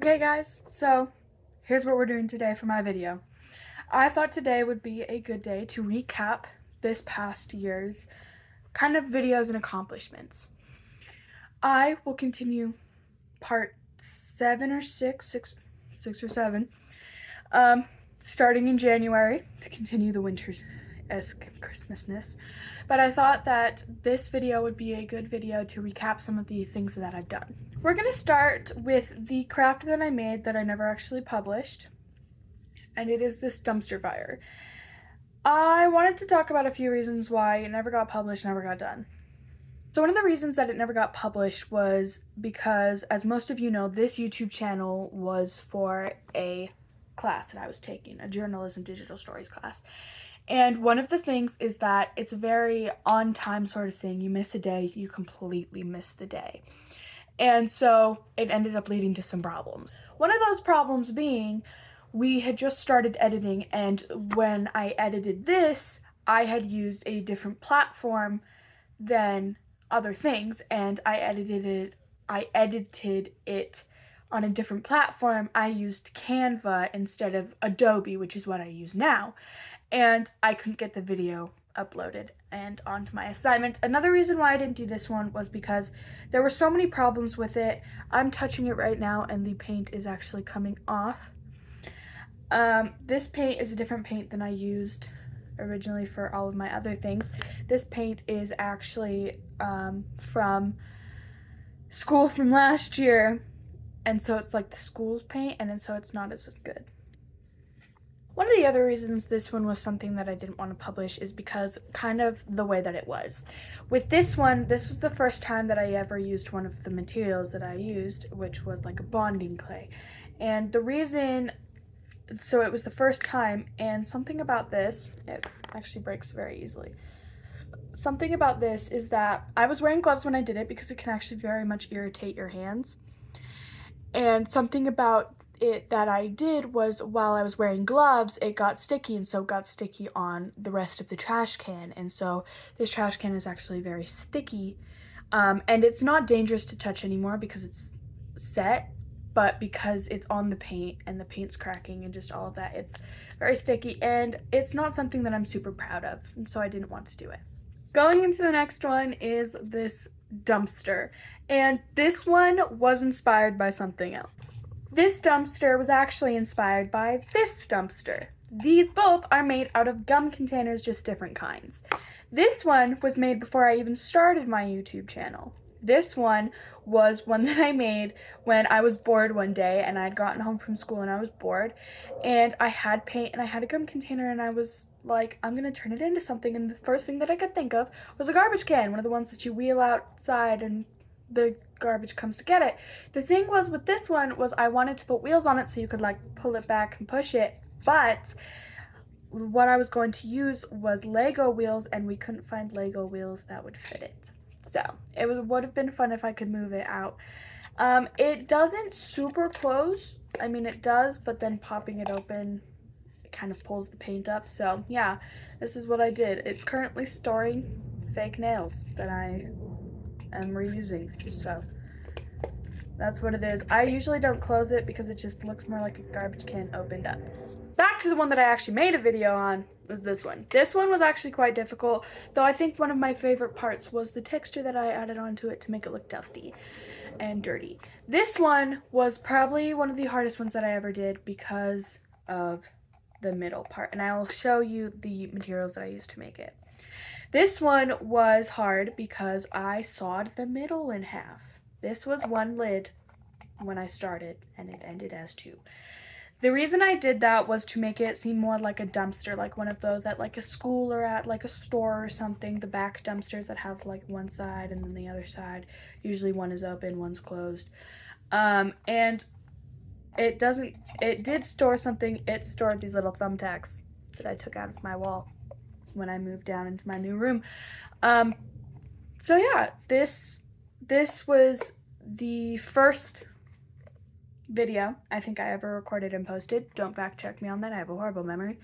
Okay guys, so here's what we're doing today for my video. I thought today would be a good day to recap this past year's kind of videos and accomplishments. I will continue part 6 or 7, starting in January to continue the winter's-esque Christmasness. But I thought that this video would be a good video to recap some of the things that I've done. We're gonna start with the craft that I made that I never actually published, and it is this dumpster fire. I wanted to talk about a few reasons why it never got published, never got done. So one of the reasons that it never got published was because, as most of you know, this YouTube channel was for a class that I was taking, a journalism digital stories class. And one of the things is that it's a very on-time sort of thing. You miss a day, you completely miss the day. And so it ended up leading to some problems. One of those problems being, we had just started editing, and when I edited this, I had used a different platform than other things, and I edited it on a different platform. I used Canva instead of Adobe, which is what I use now, and I couldn't get the video uploaded and onto my assignment. Another reason why I didn't do this one was because there were so many problems with it. I'm touching it right now and the paint is actually coming off. This paint is a different paint than I used originally for all of my other things. This paint is actually from school from last year, and so it's like the school's paint, and so it's not as good. One of the other reasons this one was something that I didn't want to publish is because kind of the way that it was. With this one, this was the first time that I ever used one of the materials that I used, which was like a bonding clay. And the reason, so it was the first time, and something about this, it actually breaks very easily. Something about this is that I was wearing gloves when I did it because it can actually very much irritate your hands. And something about it that I did was, while I was wearing gloves, it got sticky, and so it got sticky on the rest of the trash can. And so this trash can is actually very sticky. And it's not dangerous to touch anymore because it's set, but because it's on the paint and the paint's cracking and just all of that, it's very sticky, and it's not something that I'm super proud of, and so I didn't want to do it. Going into the next one is this dumpster, and this one was inspired by something else. This dumpster was actually inspired by this dumpster. These both are made out of gum containers, just different kinds. This one was made before I even started my YouTube channel. This one was one that I made when I was bored one day, and I had gotten home from school and I was bored, and I had paint and I had a gum container, and I was like, I'm gonna turn it into something, and the first thing that I could think of was a garbage can, one of the ones that you wheel outside and the garbage comes to get it. The thing was with this one was I wanted to put wheels on it so you could like pull it back and push it, but what I was going to use was Lego wheels, and we couldn't find Lego wheels that would fit it. So it would have been fun if I could move it out. It doesn't super close. I mean, it does, but then popping it open, it kind of pulls the paint up. So yeah, this is what I did. It's currently storing fake nails that I am reusing. So that's what it is. I usually don't close it because it just looks more like a garbage can opened up. Back to the one that I actually made a video on was this one. This one was actually quite difficult, though I think one of my favorite parts was the texture that I added onto it to make it look dusty and dirty. This one was probably one of the hardest ones that I ever did because of the middle part, and I will show you the materials that I used to make it. This one was hard because I sawed the middle in half. This was one lid when I started, and it ended as two. The reason I did that was to make it seem more like a dumpster, like one of those at like a school or at like a store or something, the back dumpsters that have like one side and then the other side. Usually one is open, one's closed. And it did store something. It stored these little thumbtacks that I took out of my wall when I moved down into my new room. So yeah, this was the first video I think I ever recorded and posted. Don't fact check me on that, I have a horrible memory.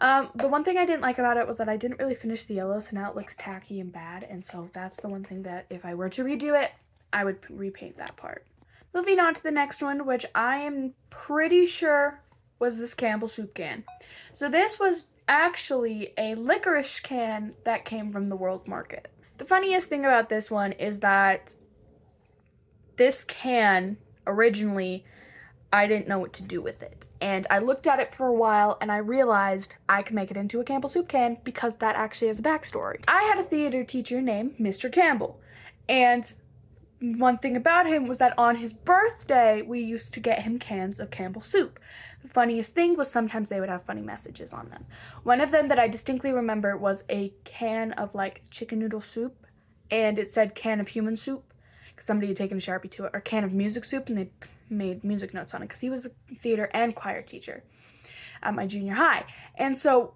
The one thing I didn't like about it was that I didn't really finish the yellow, so now it looks tacky and bad, and so that's the one thing that if I were to redo it, I would repaint that part. Moving on to the next one, which I am pretty sure was this Campbell soup can. So this was actually a licorice can that came from the World Market. The funniest thing about this one is that this can originally, I didn't know what to do with it. And I looked at it for a while and I realized I could make it into a Campbell soup can because that actually has a backstory. I had a theater teacher named Mr. Campbell, and one thing about him was that on his birthday, we used to get him cans of Campbell soup. The funniest thing was sometimes they would have funny messages on them. One of them that I distinctly remember was a can of like chicken noodle soup, and it said can of human soup because somebody had taken a Sharpie to it, or can of music soup, and they made music notes on it because he was a theater and choir teacher at my junior high. And so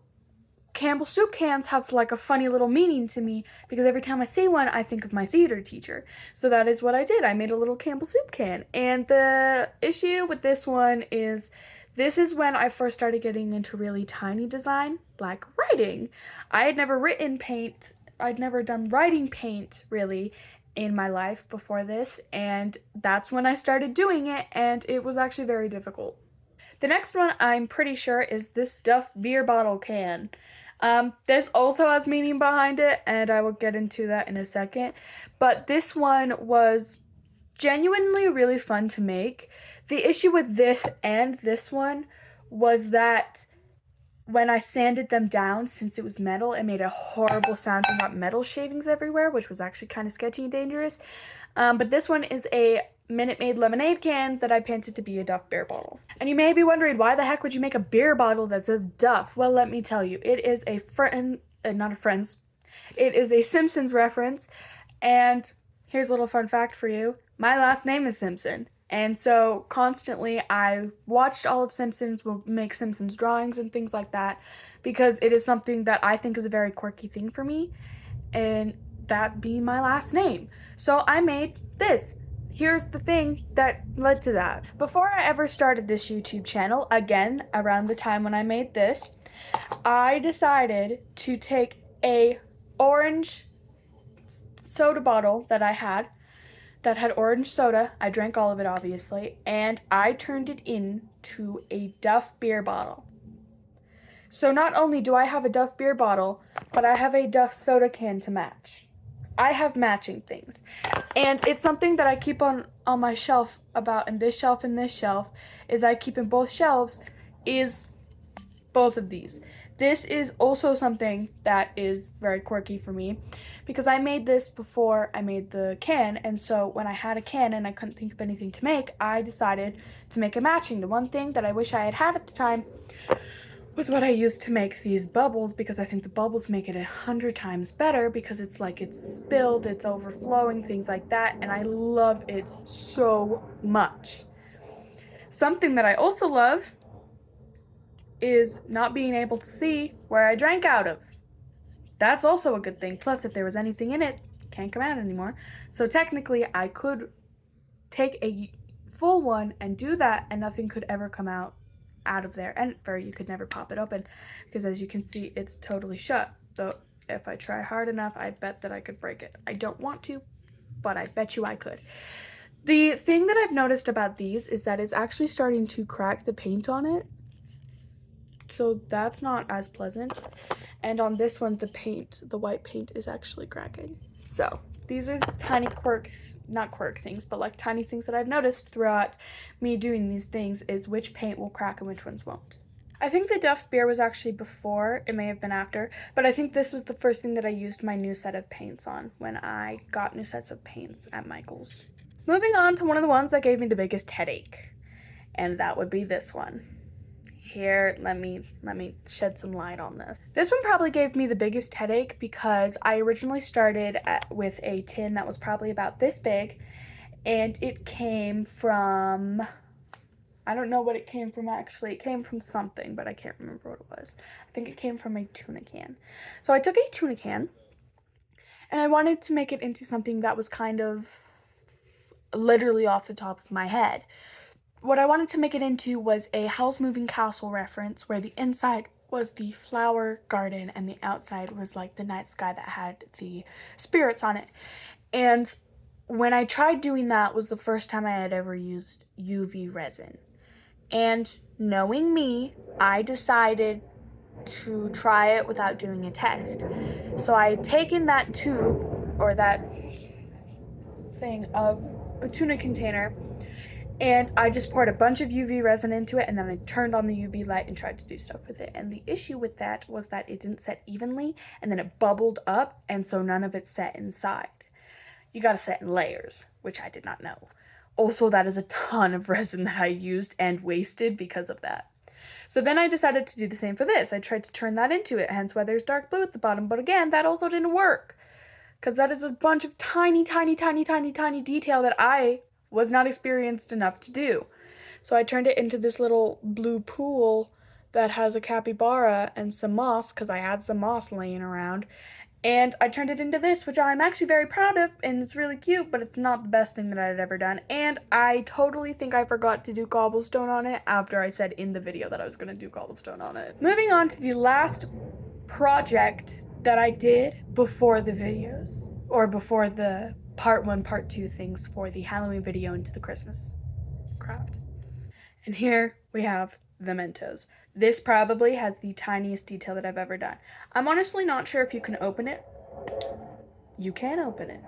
Campbell soup cans have like a funny little meaning to me because every time I see one, I think of my theater teacher. So that is what I did. I made a little Campbell soup can. And the issue with this one is this is when I first started getting into really tiny design, like writing. I had never written paint. I'd never done writing paint really in my life before this, and that's when I started doing it, and it was actually very difficult. The next one I'm pretty sure is this Duff beer bottle can. This also has meaning behind it, and I will get into that in a second. But this one was genuinely really fun to make. The issue with this and this one was that when I sanded them down, since it was metal, it made a horrible sound and got metal shavings everywhere, which was actually kind of sketchy and dangerous. But this one is a Minute Maid lemonade can that I painted to be a Duff beer bottle. And you may be wondering, why the heck would you make a beer bottle that says Duff? Well, let me tell you, it is a not a Friends, it is a Simpsons reference. And here's a little fun fact for you. My last name is Simpson. And so constantly I watched all of Simpsons, will make Simpsons drawings and things like that because it is something that I think is a very quirky thing for me, and that being my last name. So I made this. Here's the thing that led to that. Before I ever started this YouTube channel, again, around the time when I made this, I decided to take a orange soda bottle that I had that had orange soda. I drank all of it, obviously, and I turned it into a Duff beer bottle. So not only do I have a Duff beer bottle, but I have a Duff soda can to match. I have matching things. And it's something that I keep on my shelf about, and this shelf and this shelf, is I keep in both shelves, is both of these. This is also something that is very quirky for me because I made this before I made the can, and so when I had a can and I couldn't think of anything to make, I decided to make a matching. The one thing that I wish I had had at the time was what I used to make these bubbles, because I think the bubbles make it 100 times better because it's like it's spilled, it's overflowing, things like that, and I love it so much. Something that I also love is not being able to see where I drank out of. That's also a good thing. Plus, if there was anything in it, it can't come out anymore. So technically, I could take a full one and do that, and nothing could ever come out of there. And you could never pop it open because, as you can see, it's totally shut. So if I try hard enough, I bet that I could break it. I don't want to, but I bet you I could. The thing that I've noticed about these is that it's actually starting to crack the paint on it. So that's not as pleasant. And on this one, the white paint is actually cracking. So these are tiny quirks, not quirk things, but like tiny things that I've noticed throughout me doing these things, is which paint will crack and which ones won't. I think the Duff beer was actually before, it may have been after, but I think this was the first thing that I used my new set of paints on when I got new sets of paints at Michael's. Moving on to one of the ones that gave me the biggest headache, and that would be this one. Here, let me shed some light on this. This one probably gave me the biggest headache because I originally started with a tin that was probably about this big, and it came from, I don't know what it came from actually. It came from something, but I can't remember what it was. I think it came from a tuna can. So I took a tuna can, and I wanted to make it into something that was kind of literally off the top of my head. What I wanted to make it into was a Howl's Moving Castle reference, where the inside was the flower garden and the outside was like the night sky that had the spirits on it. And when I tried doing that was the first time I had ever used UV resin. And knowing me, I decided to try it without doing a test. So I had taken that tube, or that thing of a tuna container, and I just poured a bunch of UV resin into it, and then I turned on the UV light and tried to do stuff with it. And the issue with that was that it didn't set evenly, and then it bubbled up, and so none of it set inside. You gotta set in layers, which I did not know. Also, that is a ton of resin that I used and wasted because of that. So then I decided to do the same for this. I tried to turn that into it, hence why there's dark blue at the bottom. But again, that also didn't work, because that is a bunch of tiny detail that I was not experienced enough to do. So I turned it into this little blue pool that has a capybara and some moss, because I had some moss laying around. And I turned it into this, which I'm actually very proud of, and it's really cute, but it's not the best thing that I had ever done. And I totally think I forgot to do cobblestone on it after I said in the video that I was going to do cobblestone on it. Moving on to the last project that I did before the videos, or before the part 1, part 2 things for the Halloween video into the Christmas craft. And here we have the Mentos. This probably has the tiniest detail that I've ever done. I'm honestly not sure if you can open it. You can open it.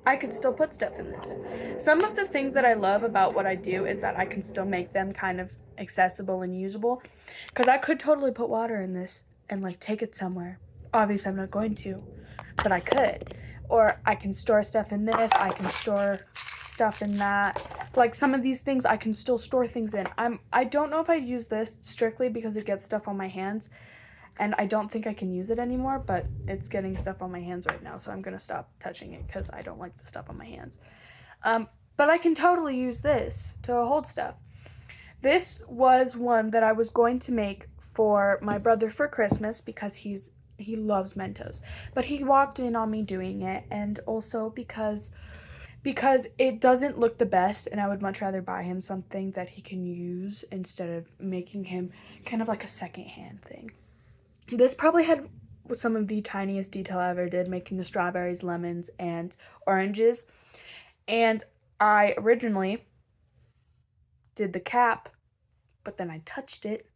I could still put stuff in this. Some of the things that I love about what I do is that I can still make them kind of accessible and usable. Because I could totally put water in this and like take it somewhere. Obviously I'm not going to, but I could. Or I can store stuff in this, I can store stuff in that. Like some of these things I can still store things in. I don't know if I'd use this strictly because it gets stuff on my hands, and I don't think I can use it anymore, but it's getting stuff on my hands right now, so I'm gonna stop touching it because I don't like the stuff on my hands. But I can totally use this to hold stuff. This was one that I was going to make for my brother for Christmas because he loves Mentos, but he walked in on me doing it, and also because it doesn't look the best, and I would much rather buy him something that he can use instead of making him kind of like a secondhand thing. This probably had some of the tiniest detail I ever did, making the strawberries, lemons, and oranges. And I originally did the cap, but then I touched it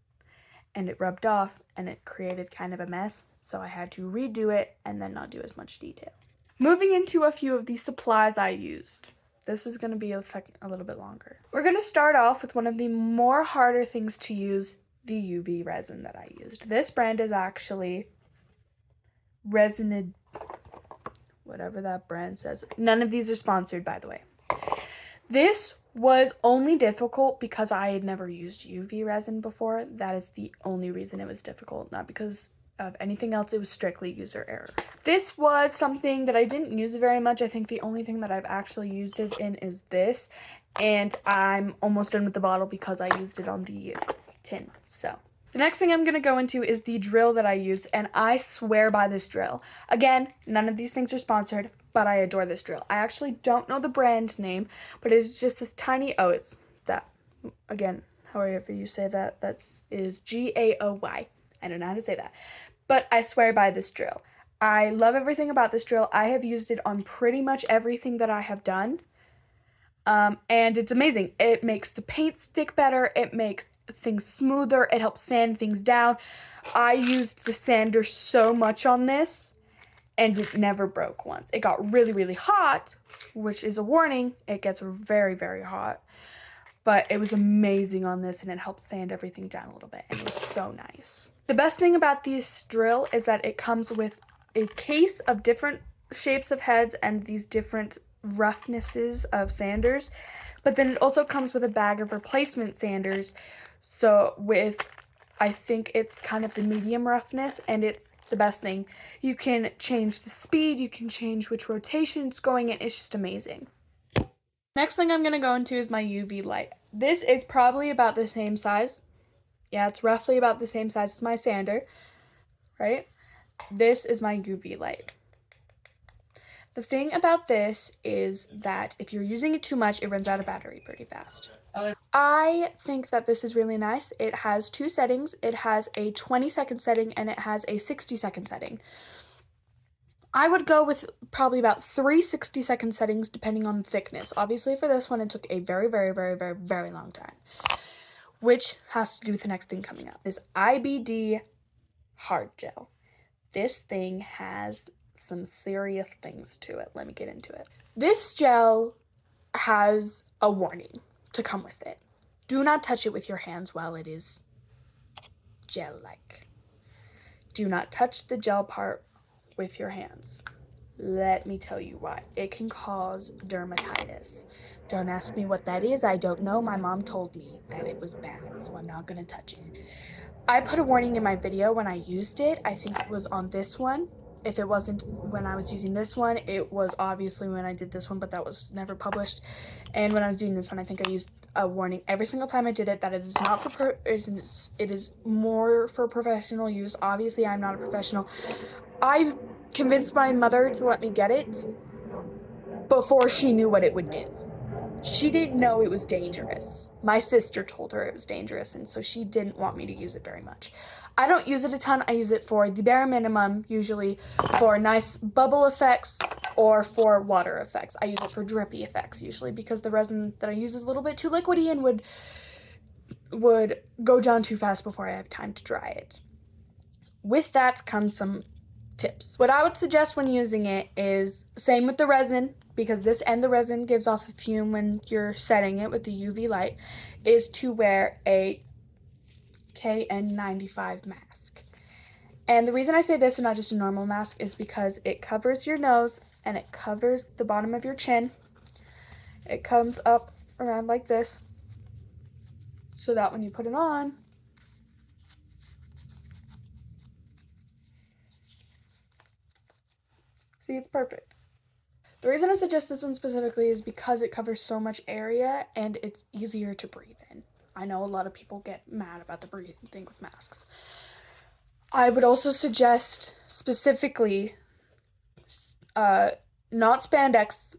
and it rubbed off and it created kind of a mess. So I had to redo it and then not do as much detail. Moving into a few of the supplies I used. This is going to be a little bit longer. We're going to start off with one of the more harder things to use, the UV resin that I used. This brand is actually Resinid, whatever that brand says. None of these are sponsored, by the way. This was only difficult because I had never used UV resin before. That is the only reason it was difficult, not because of anything else. It was strictly user error. This was something that I didn't use very much. I think the only thing that I've actually used it in is this, and I'm almost done with the bottle because I used it on the tin. So the next thing I'm going to go into is the drill that I used, and I swear by this drill. Again, none of these things are sponsored, but I adore this drill. I actually don't know the brand name, but it's just this tiny, oh, it's that. Again, however you say that, is Gaoy. I don't know how to say that, but I swear by this drill. I love everything about this drill. I have used it on pretty much everything that I have done, and it's amazing. It makes the paint stick better. It makes things smoother. It helps sand things down. I used the sander so much on this, and it never broke once. It got really hot, which is a warning. It gets very, very hot. But it was amazing on this, and it helped sand everything down a little bit, and it was so nice. The best thing about this drill is that it comes with a case of different shapes of heads and these different roughnesses of sanders, but then it also comes with a bag of replacement sanders. So with, I think it's kind of the medium roughness, and it's the best thing. You can change the speed, you can change which rotation it's going in. It's just amazing. Next thing I'm going to go into is my UV light. This is probably about the same size. Yeah, it's roughly about the same size as my sander, right? This is my UV light. The thing about this is that if you're using it too much, it runs out of battery pretty fast. I think that this is really nice. It has 2 settings. It has a 20-second setting and it has a 60-second setting. I would go with probably about 3 60-second settings depending on the thickness. Obviously for this one it took a very, very, very, very, very long time. Which has to do with the next thing coming up, is IBD hard gel. This thing has some serious things to it. Let me get into it. This gel has a warning to come with it. Do not touch it with your hands while it is gel-like. Do not touch the gel part with your hands. Let me tell you why. It can cause dermatitis. Don't ask me what that is. I don't know. My mom told me that it was bad, so I'm not gonna touch it. I put a warning in my video when I used it. I think it was on this one. If it wasn't when I was using this one, it was obviously when I did this one, but that was never published. And when I was doing this one, I think I used a warning every single time I did it that it is not for it is more for professional use. Obviously, I'm not a professional. I convinced my mother to let me get it before she knew what it would do. She didn't know it was dangerous. My sister told her it was dangerous, and so she didn't want me to use it very much. I don't use it a ton. I use it for the bare minimum, usually for nice bubble effects or for water effects. I use it for drippy effects usually because the resin that I use is a little bit too liquidy and would go down too fast before I have time to dry it. With that comes some tips. What I would suggest when using it is, same with the resin, because this and the resin gives off a fume when you're setting it with the UV light, is to wear a KN95 mask. And the reason I say this and not just a normal mask is because it covers your nose and it covers the bottom of your chin. It comes up around like this, so that when you put it on, see, it's perfect. The reason I suggest this one specifically is because it covers so much area and it's easier to breathe in. I know a lot of people get mad about the breathing thing with masks. I would also suggest specifically not spandex,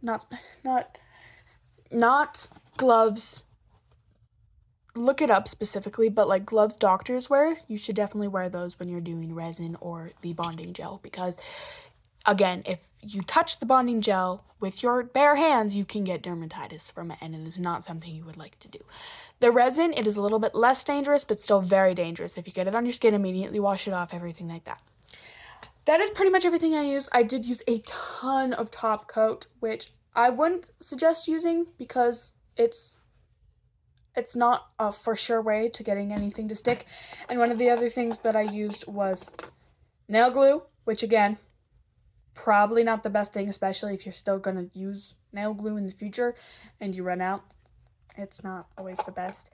not gloves. Look it up specifically, but like gloves doctors wear, you should definitely wear those when you're doing resin or the bonding gel, because again, if you touch the bonding gel with your bare hands, you can get dermatitis from it, and it is not something you would like to do. The resin, it is a little bit less dangerous, but still very dangerous. If you get it on your skin, immediately wash it off, everything like that. That is pretty much everything I use. I did use a ton of top coat, which I wouldn't suggest using because it's not a for sure way to getting anything to stick. And one of the other things that I used was nail glue, which again, probably not the best thing, especially if you're still gonna use nail glue in the future and you run out. It's not always the best.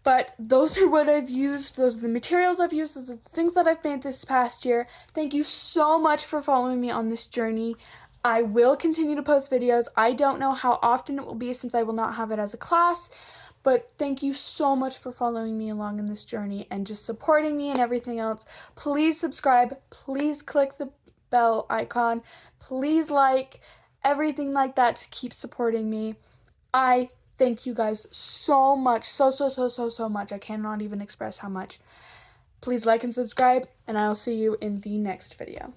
But those are what I've used. Those are the materials I've used. Those are the things that I've made this past year. Thank you so much for following me on this journey. I will continue to post videos. I don't know how often it will be since I will not have it as a class. But thank you so much for following me along in this journey and just supporting me and everything else. Please subscribe. Please click the bell icon. Please like, everything like that to keep supporting me. I thank you guys so much. So much. I cannot even express how much. Please like and subscribe, and I'll see you in the next video.